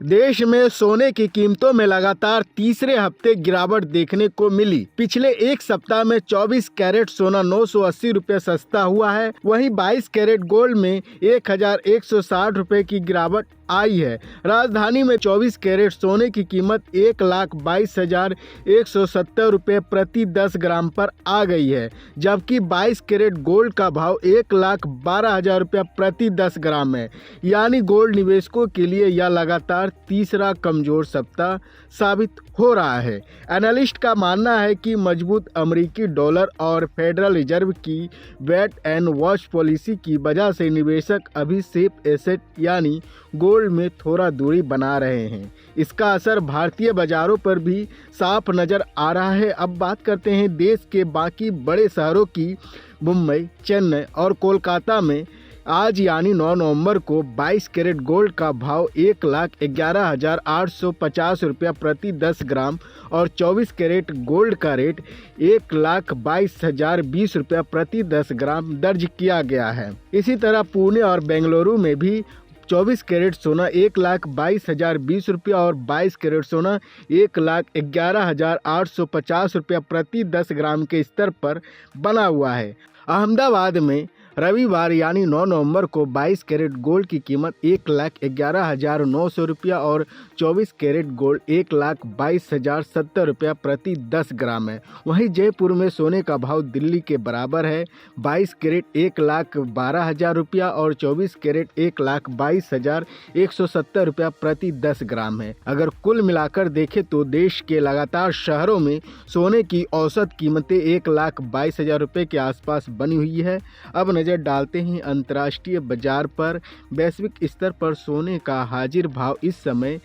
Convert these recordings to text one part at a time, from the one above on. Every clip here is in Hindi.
देश में सोने की कीमतों में लगातार तीसरे हफ्ते गिरावट देखने को मिली। पिछले एक सप्ताह में 24 कैरेट सोना 980 रुपये सस्ता हुआ है। वहीं 22 कैरेट गोल्ड में 1160 रुपये की गिरावट आई है। राजधानी में 24 कैरेट सोने की कीमत 1,22,170 रुपये प्रति 10 ग्राम पर आ गई है, जबकि 22 कैरेट गोल्ड का भाव 1,12,000 रुपये प्रति 10 ग्राम है। यानी गोल्ड निवेशकों के लिए यह लगातार तीसरा कमजोर सप्ताह साबित हो रहा है। एनालिस्ट का मानना है कि मजबूत अमेरिकी डॉलर और फेडरल रिजर्व की वेट एंड वॉच पॉलिसी की वजह से निवेशक अभी सेफ एसेट यानी गोल्ड में थोड़ा दूरी बना रहे हैं। इसका असर भारतीय बाजारों पर भी साफ नजर आ रहा है। अब बात करते हैं देश के बाकी बड़े शहरों की। मुंबई, चेन्नई और कोलकाता में आज यानी 9 नवंबर को 22 कैरेट गोल्ड का भाव 1,11,850 रुपया प्रति 10 ग्राम और 24 कैरेट गोल्ड का रेट 1,22,020 रुपया प्रति 10 ग्राम दर्ज किया गया है। इसी तरह पुणे और बेंगलुरु में भी 24 कैरेट सोना 1,22,020 रुपया और 22 कैरेट सोना 1,11,850 रुपया प्रति 10 ग्राम के स्तर पर बना हुआ है। अहमदाबाद में रविवार यानी 9 नवंबर को 22 कैरेट गोल्ड की कीमत 1,11,900 रुपया और 24 कैरेट गोल्ड 1,22,070 रुपया प्रति 10 ग्राम है। वहीं जयपुर में सोने का भाव दिल्ली के बराबर है। 22 कैरेट 1,12,000 रुपया और 24 कैरेट 1,22,170 रुपया प्रति 10 ग्राम है। अगर कुल मिलाकर देखें तो देश के लगातार शहरों में सोने की औसत कीमतें 1,22,000 रुपये के आसपास बनी हुई है। अब नजर डालते हैं अंतर्राष्ट्रीय बाजार पर। वैश्विक स्तर पर सोने का हाजिर भाव इस समय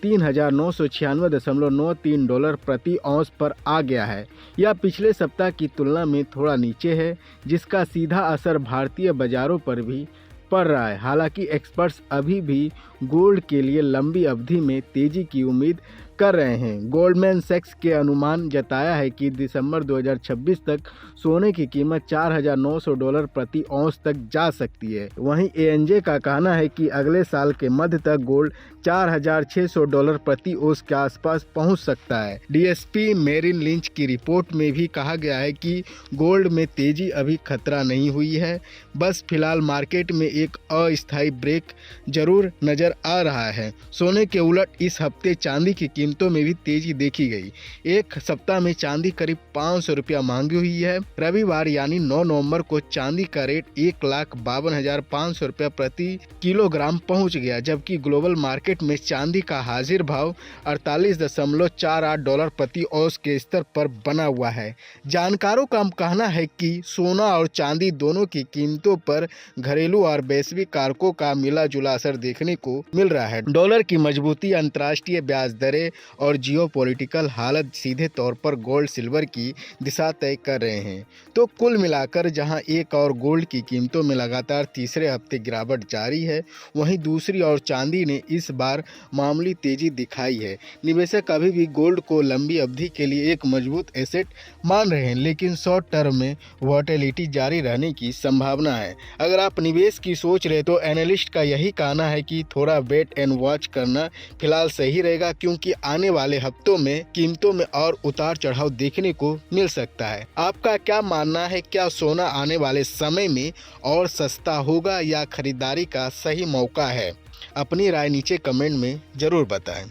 3,996.93 डॉलर प्रति औंस पर आ गया है। यह पिछले सप्ताह की तुलना में थोड़ा नीचे है, जिसका सीधा असर भारतीय बाजारों पर भी पड़ रहा है। हालांकि एक्सपर्ट्स अभी भी गोल्ड के लिए लंबी अवधि में तेजी की उम्मीद कर रहे हैं। गोल्डमैन सैक्स के अनुमान जताया है कि दिसंबर 2026 तक सोने की कीमत 4,900 डॉलर प्रति औंस तक जा सकती है। वहीं एएनजे का कहना है कि अगले साल के मध्य तक गोल्ड 4,600 डॉलर प्रति औंस के आसपास पहुंच सकता है। डीएसपी मेरिल लिंच की रिपोर्ट में भी कहा गया है कि गोल्ड में तेजी अभी खतरा नहीं हुई है, बस फिलहाल मार्केट में एक अस्थायी ब्रेक जरूर नजर आ रहा है। सोने के उलट इस हफ्ते चांदी की कीमतों में भी तेजी देखी गई। एक सप्ताह में चांदी करीब 500 रुपया महंगी हुई है। रविवार यानी 9 नवंबर को चांदी का रेट 1,52,500 रुपया प्रति किलोग्राम पहुंच गया, जबकि ग्लोबल मार्केट में चांदी का हाजिर भाव 48.48 डॉलर प्रति औंस के स्तर पर बना हुआ है। जानकारों का कहना है कि सोना और चांदी दोनों की कीमतों पर घरेलू और वैश्विक कारकों का मिला जुला असर देखने को मिल रहा है। डॉलर की मजबूती, अंतर्राष्ट्रीय ब्याज दरें और जियोपॉलिटिकल हालत सीधे तौर पर गोल्ड सिल्वर की दिशा तय कर रहे हैं। तो कुल मिलाकर जहां एक और गोल्ड की कीमतों में लगातार तीसरे हफ्ते गिरावट जारी है, वहीं दूसरी ओर चांदी ने इस बार मामूली तेजी दिखाई है। निवेशक अभी भी गोल्ड को लंबी अवधि के लिए एक मजबूत एसेट मान रहे हैं, लेकिन शॉर्ट टर्म में वॉलेटिलिटी जारी रहने की संभावना है। अगर आप निवेश की सोच रहे तो एनालिस्ट का यही कहना है कि थोड़ा वेट एंड वॉच करना फिलहाल सही रहेगा, क्योंकि आने वाले हफ्तों में कीमतों में और उतार चढ़ाव देखने को मिल सकता है। आपका क्या मानना है? क्या सोना आने वाले समय में और सस्ता होगा या खरीदारी का सही मौका है? अपनी राय नीचे कमेंट में जरूर बताएं।